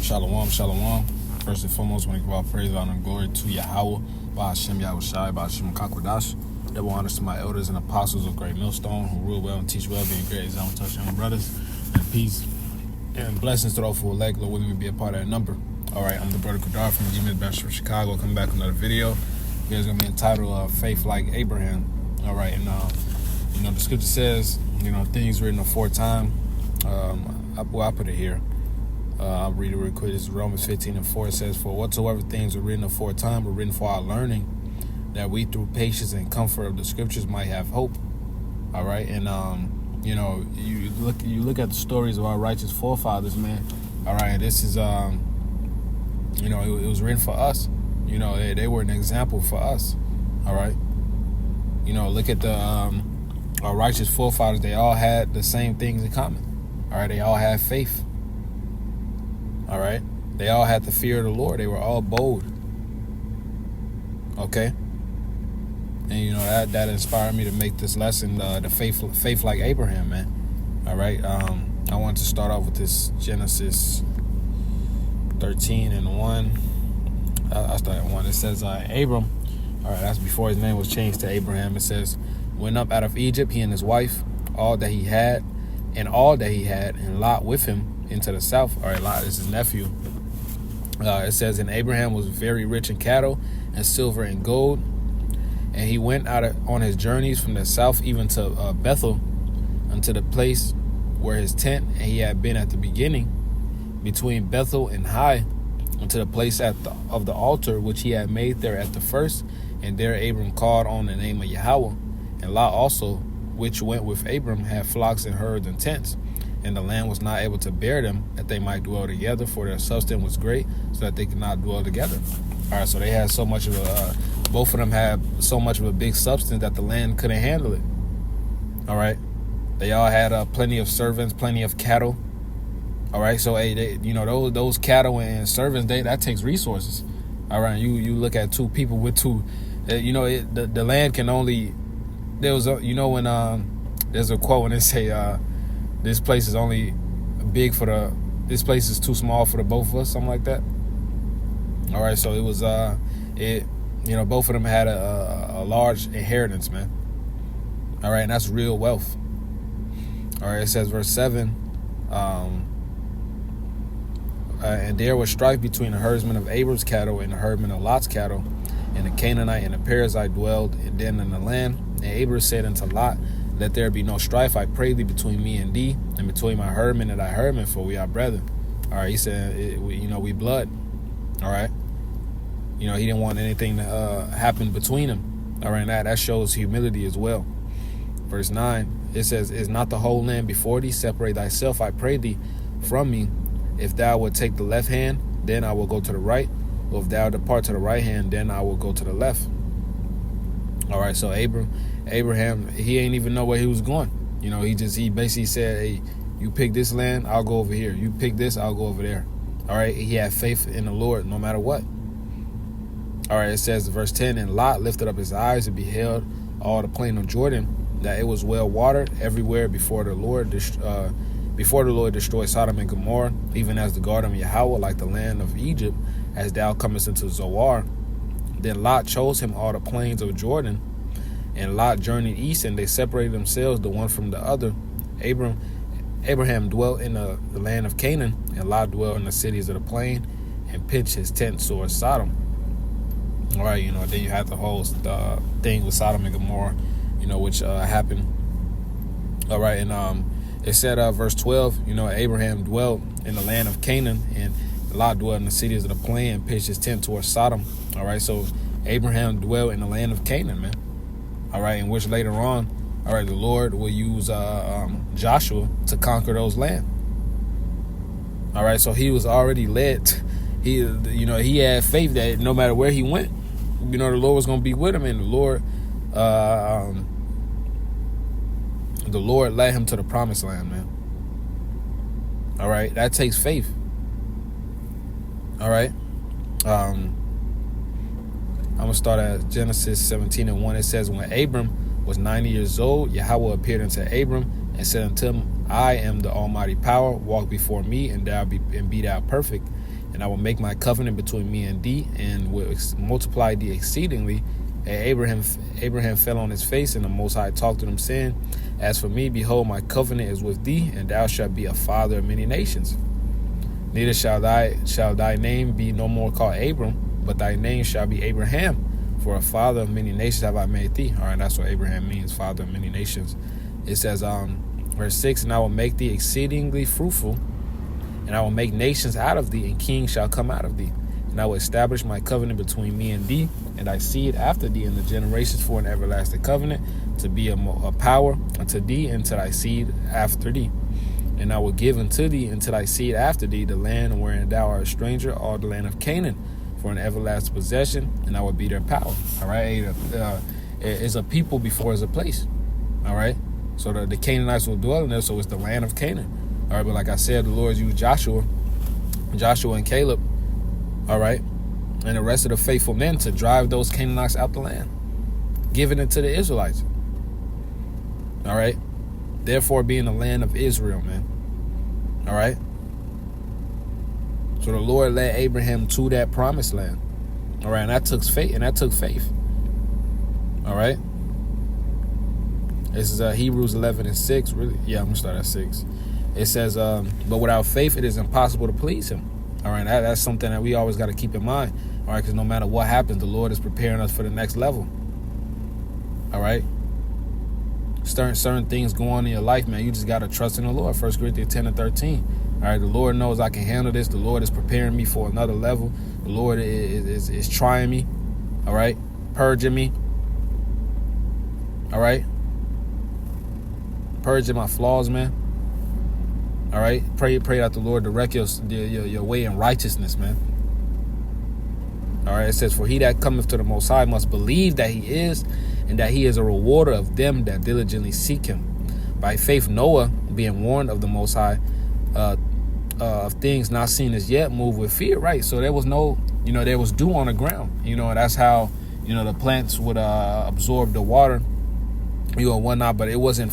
Shalom, shalom. First and foremost, I want to give all praise, honor, and glory to Yahweh, Ba'ashem Yahushai, Ba'ashem Kakwadash. Double honors to my elders and apostles of Great Millstone, who rule well and teach well, being great example, touch young brothers, and peace and blessings to those who elect, Lord willing, to be a part of that number. All right, I'm the brother Kadar from the Demon Baptist of Chicago, coming back with another video. It's going to be entitled Faith Like Abraham. All right, and the scripture says, things written aforetime. I put it here. I'll read it real quick. This is Romans 15:4. It says, "For whatsoever things were written aforetime were written for our learning, that we through patience and comfort of the scriptures might have hope." All right, and you look at the stories of our righteous forefathers, man. All right, this is it was written for us. They were an example for us. All right, look at the our righteous forefathers. They all had the same things in common. All right, they all had faith. All right, they all had the fear of the Lord. They were all bold. Okay, and that inspired me to make this lesson, the faith like Abraham, man. All right, I want to start off with this Genesis 13:1. I start at 1. It says, Abram. All right, that's before his name was changed to Abraham. It says, went up out of Egypt, he and his wife, all that he had, and Lot with him into the south. All right, Lot is his nephew. It says, and Abraham was very rich in cattle and silver and gold, and he went out on his journeys from the south even to Bethel, unto the place where his tent and he had been at the beginning, between Bethel and Hai, unto the place of the altar which he had made there at the first. And there Abram called on the name of Yahweh. And Lot also, which went with Abram, had flocks and herds and tents. And the land was not able to bear them, that they might dwell together, for their substance was great, so that they could not dwell together. All right, so they had so much of both of them had so much of a big substance that the land couldn't handle it. All right, they all had plenty of servants, plenty of cattle. All right, so those cattle and servants, that takes resources. All right, you look at two people with two, the land can only. There was there's a quote when they say this place is only big for this place is too small for the both of us, something like that. All right, so it was both of them had a large inheritance, man. All right, and that's real wealth. All right, it says verse 7. And there was strife between the herdsmen of Abram's cattle and the herdmen of Lot's cattle, and the Canaanite and the Perizzite dwelled then in the land. And Abram said unto Lot, let there be no strife, I pray thee, between me and thee, and between my herdmen and thy herdmen, for we are brethren. All right, he said, we blood. All right, he didn't want anything to happen between them. All right, that shows humility as well. Verse 9, it says, is not the whole land before thee? Separate thyself, I pray thee, from me. If thou would take the left hand, then I will go to the right. Or if thou depart to the right hand, then I will go to the left. All right, so Abraham, he ain't even know where he was going. He basically said, hey, you pick this land, I'll go over here. You pick this, I'll go over there. All right, he had faith in the Lord no matter what. All right, it says, verse 10, and Lot lifted up his eyes and beheld all the plain of Jordan, that it was well watered everywhere before the Lord destroyed Sodom and Gomorrah, even as the garden of Yahweh, like the land of Egypt, as thou comest into Zoar. Then Lot chose him all the plains of Jordan, and Lot journeyed east, and they separated themselves the one from the other. Abraham dwelt in the land of Canaan, and Lot dwelt in the cities of the plain, and pitched his tent towards Sodom. All right, then you have the whole thing with Sodom and Gomorrah, which happened. All right, and it said, verse 12, Abraham dwelt in the land of Canaan, and Lot dwelt in the cities of the plain and pitched his tent towards Sodom. All right, so Abraham dwelt in the land of Canaan, man. All right, in which later on, all right, the Lord will use Joshua to conquer those lands. All right, so he was already led. He had faith that no matter where he went, the Lord was going to be with him, and the Lord led him to the promised land, man. All right, that takes faith. All right, I'm gonna start at Genesis 17:1. It says, when Abram was 90 years old, Yahweh appeared unto Abram and said unto him, I am the almighty power. Walk before me, and be thou perfect. And I will make my covenant between me and thee, and will multiply thee exceedingly. And Abraham fell on his face, and the Most High talked to him, saying, As for me, behold, my covenant is with thee, and thou shalt be a father of many nations. Neither shall thy name be no more called Abram, but thy name shall be Abraham, for a father of many nations have I made thee. All right, that's what Abraham means, father of many nations. It says, verse 6, And I will make thee exceedingly fruitful, and I will make nations out of thee, and kings shall come out of thee. And I will establish my covenant between me and thee, and thy seed after thee in the generations, for an everlasting covenant, to be a power unto thee and to thy seed after thee. And I will give unto thee and to thy seed after thee the land wherein thou art a stranger, all the land of Canaan, for an everlasting possession, and I will be their power. All right, it's a people before it's a place. All right, so the Canaanites will dwell in there, so it's the land of Canaan. All right, but like I said, the Lord used Joshua and Caleb, all right, and the rest of the faithful men to drive those Canaanites out the land, giving it to the Israelites. All right, therefore being the land of Israel, man. All right. So the Lord led Abraham to that promised land. All right, and that took faith. All right. This is Hebrews 11:6. Really, yeah, I'm gonna start at 6. It says, but without faith, it is impossible to please him. All right, that's something that we always got to keep in mind. All right, because no matter what happens, the Lord is preparing us for the next level. All right. Certain things go on in your life, man. You just got to trust in the Lord. 1 Corinthians 10:13. All right, the Lord knows I can handle this. The Lord is preparing me for another level. The Lord is trying me. All right, purging me. All right, purging my flaws, man. All right, pray that the Lord direct your way in righteousness, man. All right, it says, For he that cometh to the Most High must believe that he is, and that he is a rewarder of them that diligently seek him. By faith Noah, being warned of the Most High, of things not seen as yet, moved with fear, right? So there was no, there was dew on the ground. That's how, the plants would absorb the water, and whatnot, but it wasn't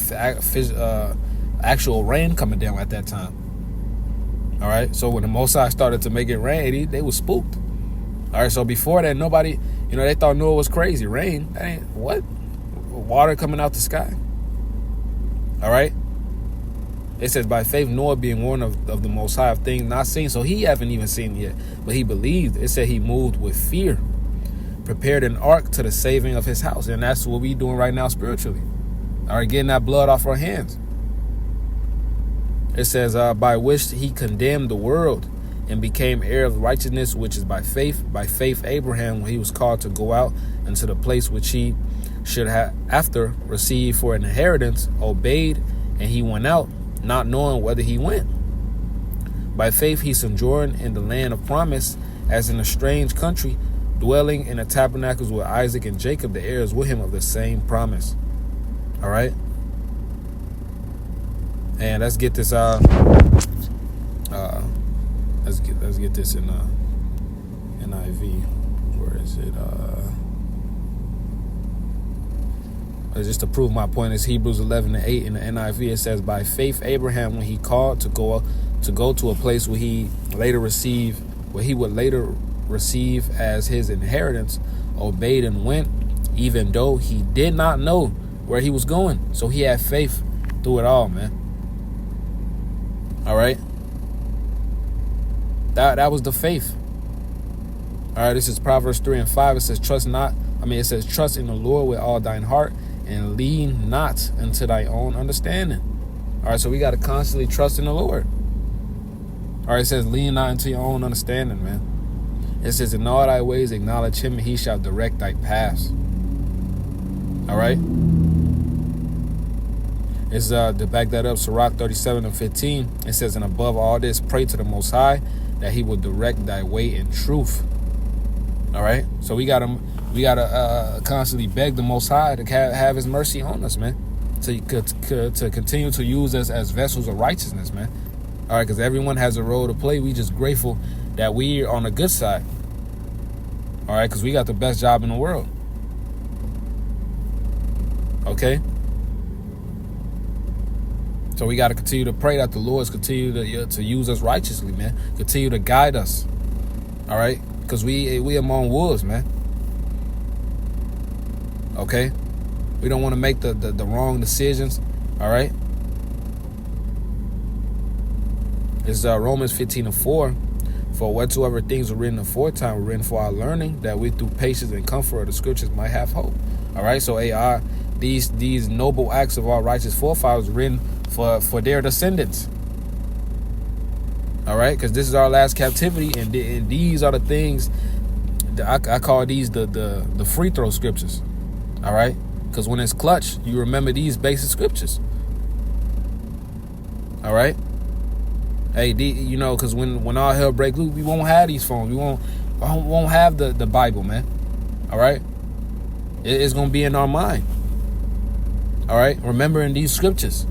actual rain coming down at that time. All right, so when the Most High started to make it rain, they were spooked. All right, so before that, nobody, they thought Noah was crazy. Rain, that ain't what? Water coming out the sky. All right. It says, by faith, Noah being warned of the Most High of things not seen. So he haven't even seen it yet, but he believed. It said he moved with fear, prepared an ark to the saving of his house. And that's what we doing right now spiritually. All right, getting that blood off our hands. It says, by which he condemned the world and became heir of righteousness, which is by faith. By faith, Abraham, when he was called to go out into the place which he should have after received for an inheritance, obeyed, and he went out, not knowing whether he went. By faith, he sojourned in the land of promise, as in a strange country, dwelling in the tabernacles with Isaac and Jacob, the heirs with him of the same promise. All right. And let's get this. Let's get this in NIV. Where is it? Just to prove my point, is Hebrews 11:8 in the NIV. It says, by faith Abraham, when he called to go to a place where he would later receive as his inheritance, obeyed and went, even though he did not know where he was going. So he had faith through it all, man. All right. That was the faith. All right, this is Proverbs 3:5. It says, trust in the Lord with all thine heart, and lean not unto thy own understanding. All right, so we got to constantly trust in the Lord. All right, it says, lean not into your own understanding, man. It says, in all thy ways acknowledge him, and he shall direct thy paths. All right. It's to back that up, Sirach 37:15. It says, and above all this, pray to the Most High, that he will direct thy way in truth. All right, so we gotta constantly beg the Most High to have his mercy on us, man, to continue to use us as vessels of righteousness, man. All right, because everyone has a role to play. We just grateful that we are on the good side. All right, because we got the best job in the world. Okay. So we got to continue to pray that the Lord's continue to use us righteously, man. Continue to guide us. All right, because we among wolves, man. Okay, we don't want to make the wrong decisions. All right. It's Romans 15:4. For whatsoever things were written aforetime were written for our learning, that we through patience and comfort of the scriptures might have hope. All right. So these noble acts of our righteous forefathers were written for their descendants. All right, because this is our last captivity, and these are the things that I call these the free throw scriptures. All right, because when it's clutch, you remember these basic scriptures. All right. Hey, you know, because when all hell break loose, we won't have these phones. We won't have the Bible, man. All right, it's gonna be in our mind. All right, remembering these scriptures.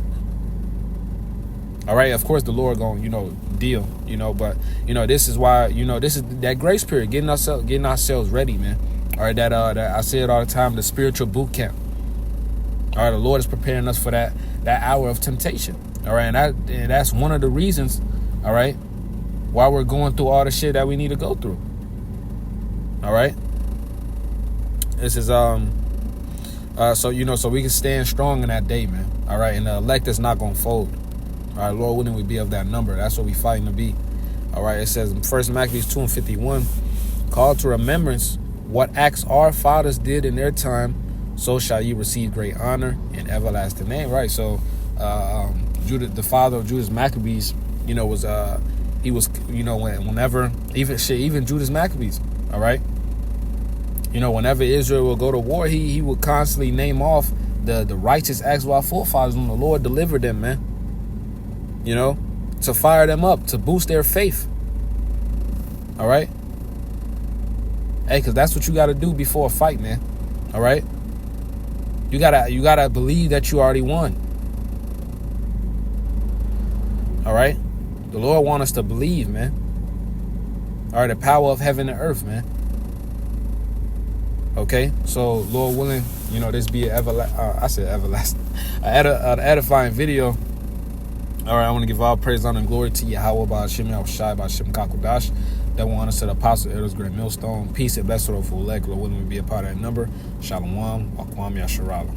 All right, of course the Lord gonna, deal, but this is why, this is that grace period, getting ourselves ready, man. All right, that I say it all the time, the spiritual boot camp. All right, the Lord is preparing us for that hour of temptation. All right, and that's one of the reasons, all right, why we're going through all the shit that we need to go through. All right, this is so we can stand strong in that day, man. All right, and the elect is not gonna fold. All right, Lord willing, we be of that number. That's what we fighting to be. All right, it says in 1 Maccabees 2:51, call to remembrance what acts our fathers did in their time, so shall you receive great honor and everlasting name. Right, so Judah, the father of Judas Maccabees, was he was, whenever even Judas Maccabees, all right, whenever Israel will go to war, he would constantly name off the righteous acts of our forefathers when the Lord delivered them, man. To fire them up, to boost their faith. All right. Hey, because that's what you got to do before a fight, man. All right. You gotta believe that you already won. All right. The Lord wants us to believe, man. All right, the power of heaven and earth, man. Okay, so Lord willing, this be an edifying video. All right, I want to give all praise, honor, and glory to Yahweh, Ba'ashem, Yahushai, Ba'ashem, Kakodash. That will honor to the apostle, elders, great millstone. Peace and blessed for elect. Lord willing, we be a part of that number. Shalom, Akwam, Yasharala.